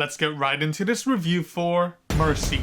let's get right into this review for Mercy.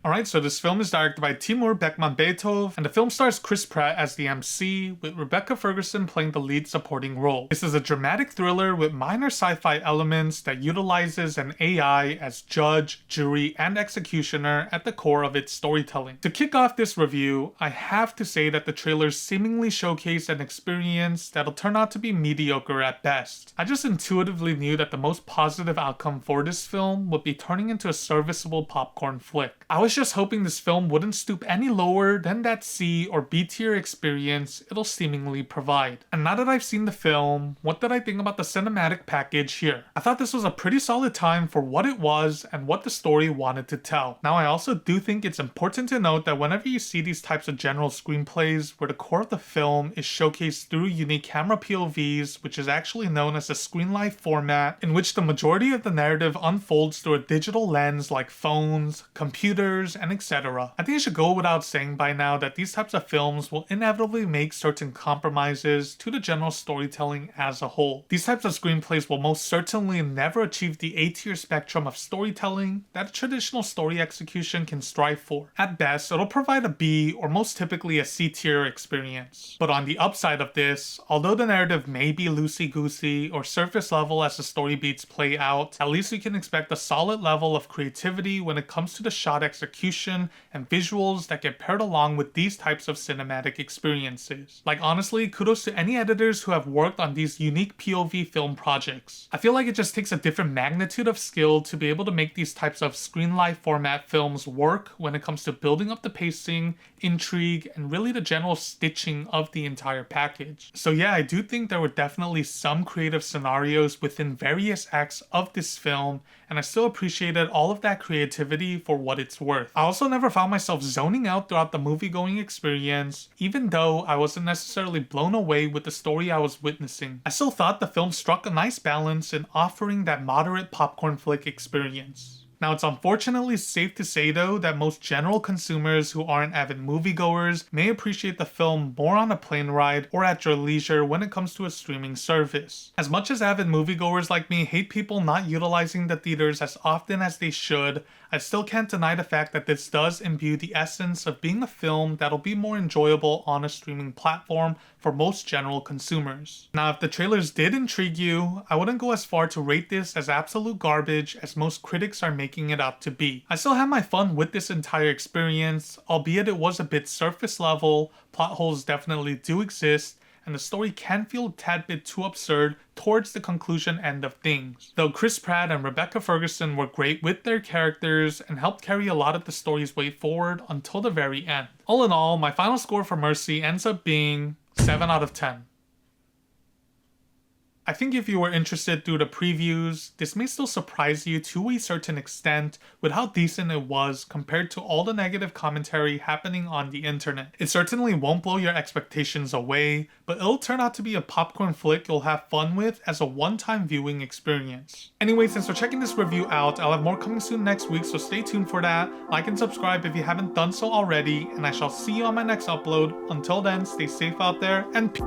Alright, so this film is directed by Timur Bekmambetov, and the film stars Chris Pratt as the MC, with Rebecca Ferguson playing the lead supporting role. This is a dramatic thriller with minor sci-fi elements that utilizes an AI as judge, jury, and executioner at the core of its storytelling. To kick off this review, I have to say that the trailers seemingly showcase an experience that'll turn out to be mediocre at best. I just intuitively knew that the most positive outcome for this film would be turning into a serviceable popcorn flick. I was just hoping this film wouldn't stoop any lower than that C or B tier experience it'll seemingly provide. And now that I've seen the film, what did I think about the cinematic package here? I thought this was a pretty solid time for what it was and what the story wanted to tell. Now I also do think it's important to note that whenever you see these types of general screenplays where the core of the film is showcased through unique camera POVs, which is actually known as a screen life format, in which the majority of the narrative unfolds through a digital lens like phones, computers, and etc. I think it should go without saying by now that these types of films will inevitably make certain compromises to the general storytelling as a whole. These types of screenplays will most certainly never achieve the A-tier spectrum of storytelling that a traditional story execution can strive for. At best, it'll provide a B or most typically a C-tier experience. But on the upside of this, although the narrative may be loosey-goosey or surface level as the story beats play out, at least we can expect a solid level of creativity when it comes to the shot execution and visuals that get paired along with these types of cinematic experiences. Like honestly, kudos to any editors who have worked on these unique POV film projects. I feel like it just takes a different magnitude of skill to be able to make these types of screen life format films work when it comes to building up the pacing, intrigue, and really the general stitching of the entire package. So yeah, I do think there were definitely some creative scenarios within various acts of this film, and I still appreciated all of that creativity for what it's worth. I also never found myself zoning out throughout the movie-going experience, even though I wasn't necessarily blown away with the story I was witnessing. I still thought the film struck a nice balance in offering that moderate popcorn flick experience. Now, it's unfortunately safe to say though that most general consumers who aren't avid moviegoers may appreciate the film more on a plane ride or at your leisure when it comes to a streaming service. As much as avid moviegoers like me hate people not utilizing the theaters as often as they should, I still can't deny the fact that this does imbue the essence of being a film that'll be more enjoyable on a streaming platform for most general consumers. Now, if the trailers did intrigue you, I wouldn't go as far to rate this as absolute garbage as most critics are making it out to be. I still had my fun with this entire experience, albeit it was a bit surface level, plot holes definitely do exist, and the story can feel a tad bit too absurd towards the conclusion end of things. Though Chris Pratt and Rebecca Ferguson were great with their characters and helped carry a lot of the story's way forward until the very end. All in all, my final score for Mercy ends up being 7 out of 10. I think if you were interested through the previews, this may still surprise you to a certain extent with how decent it was compared to all the negative commentary happening on the internet. It certainly won't blow your expectations away, but it'll turn out to be a popcorn flick you'll have fun with as a one-time viewing experience. Anyway, since we're checking this review out, I'll have more coming soon next week, so stay tuned for that. Like and subscribe if you haven't done so already, and I shall see you on my next upload. Until then, stay safe out there, and peace.